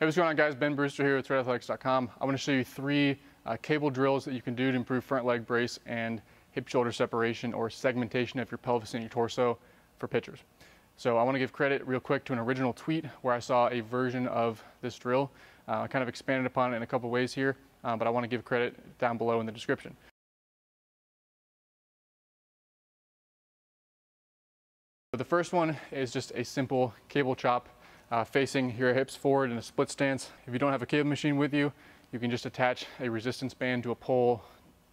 Hey, what's going on, guys? Ben Brewster here with threadathletics.com. I want to show you three cable drills that you can do to improve front leg brace and hip shoulder separation or segmentation of your pelvis and your torso for pitchers. So I want to give credit real quick to an original tweet where I saw a version of this drill. I kind of expanded upon it in a couple ways here, but I want to give credit down below in the description. So the first one is just a simple cable chop facing your hips forward in a split stance. If you don't have a cable machine with you, you can just attach a resistance band to a pole,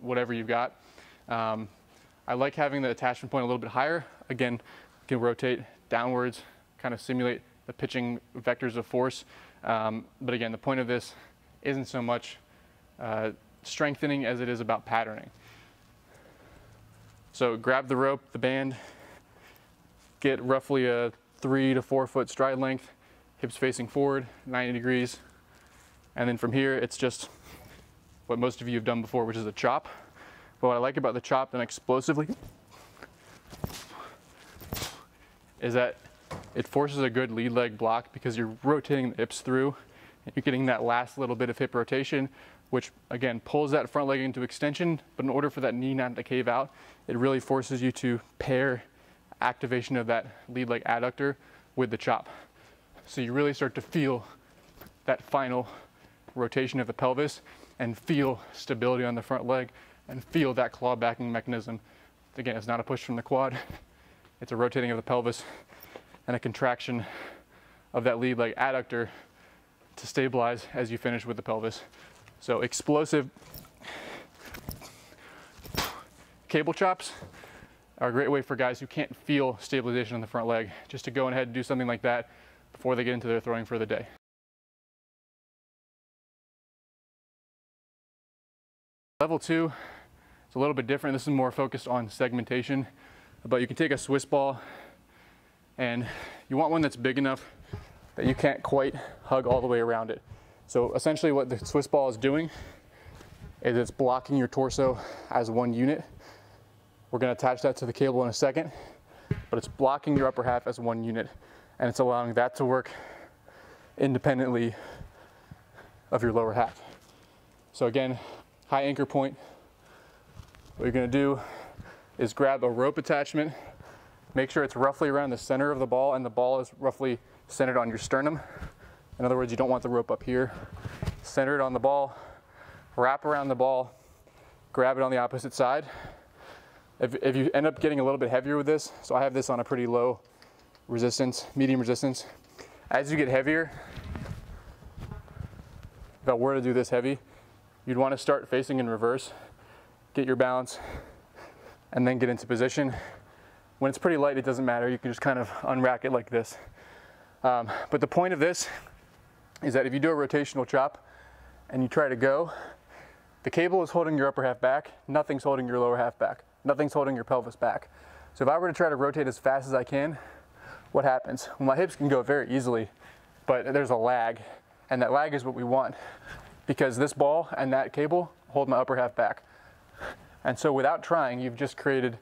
whatever you've got. I like having the attachment point a little bit higher. Again, you can rotate downwards, kind of simulate the pitching vectors of force. But again, the point of this isn't so much strengthening as it is about patterning. So grab the rope, the band, get roughly a 3 to 4 foot stride length, hips facing forward, 90 degrees. And then from here, it's just what most of you have done before, which is a chop. But what I like about the chop and explosively is that it forces a good lead leg block because you're rotating the hips through and you're getting that last little bit of hip rotation, which again pulls that front leg into extension. But in order for that knee not to cave out, it really forces you to pair activation of that lead leg adductor with the chop. So you really start to feel that final rotation of the pelvis and feel stability on the front leg and feel that claw backing mechanism. Again, it's not a push from the quad, it's a rotating of the pelvis and a contraction of that lead leg adductor to stabilize as you finish with the pelvis. So explosive cable chops are a great way for guys who can't feel stabilization on the front leg, just to go ahead and do something like that before they get into their throwing for the day. Level 2 is a little bit different. This is more focused on segmentation, but you can take a Swiss ball and you want one that's big enough that you can't quite hug all the way around it. So essentially what the Swiss ball is doing is it's blocking your torso as one unit. We're going to attach that to the cable in a second, but it's blocking your upper half as one unit, and it's allowing that to work independently of your lower half. So again, high anchor point. What you're going to do is grab a rope attachment, make sure it's roughly around the center of the ball, and the ball is roughly centered on your sternum. In other words, you don't want the rope up here. Center it on the ball, wrap around the ball, grab it on the opposite side. If you end up getting a little bit heavier with this, so I have this on a pretty low resistance, medium resistance. As you get heavier, if I were to do this heavy, you'd want to start facing in reverse, get your balance, and then get into position. When it's pretty light, it doesn't matter. You can just kind of unrack it like this. But the point of this is that if you do a rotational chop and you try to go, the cable is holding your upper half back, nothing's holding your lower half back. Nothing's holding your pelvis back. So if I were to try to rotate as fast as I can, what happens? Well, my hips can go very easily, but there's a lag, and that lag is what we want because this ball and that cable hold my upper half back. And so without trying, you've just created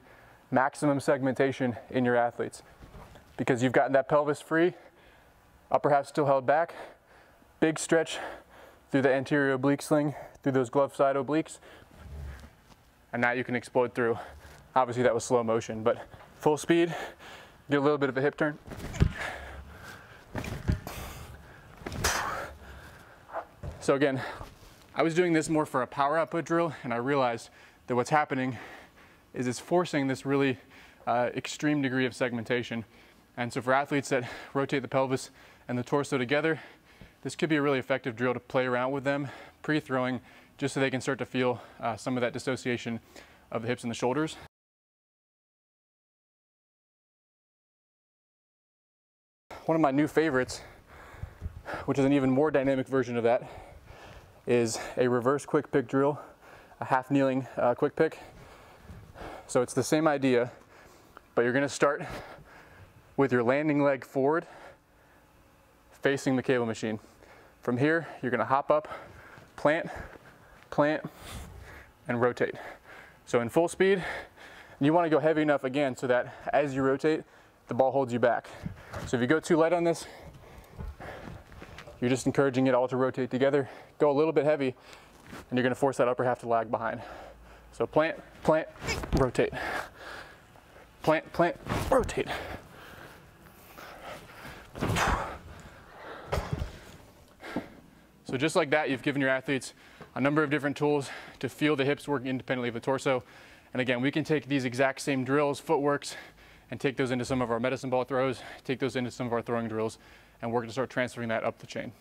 maximum segmentation in your athletes because you've gotten that pelvis free, upper half still held back, big stretch through the anterior oblique sling, through those glove side obliques, and now you can explode through. Obviously that was slow motion, but full speed, get a little bit of a hip turn. So again, I was doing this more for a power output drill, and I realized that what's happening is it's forcing this really extreme degree of segmentation. And so for athletes that rotate the pelvis and the torso together, this could be a really effective drill to play around with them pre-throwing, just so they can start to feel some of that dissociation of the hips and the shoulders. One of my new favorites, which is an even more dynamic version of that, is a reverse quick pick drill, a half kneeling quick pick. So it's the same idea, but you're going to start with your landing leg forward, facing the cable machine. From here, you're going to hop up, plant, and rotate. So in full speed, you want to go heavy enough again so that as you rotate, the ball holds you back. So if you go too light on this, you're just encouraging it all to rotate together. Go a little bit heavy, and you're gonna force that upper half to lag behind. So plant, plant, rotate. Plant, plant, rotate. So just like that, you've given your athletes a number of different tools to feel the hips working independently of the torso. And again, we can take these exact same drills, footworks, and take those into some of our medicine ball throws, take those into some of our throwing drills, and work to start transferring that up the chain.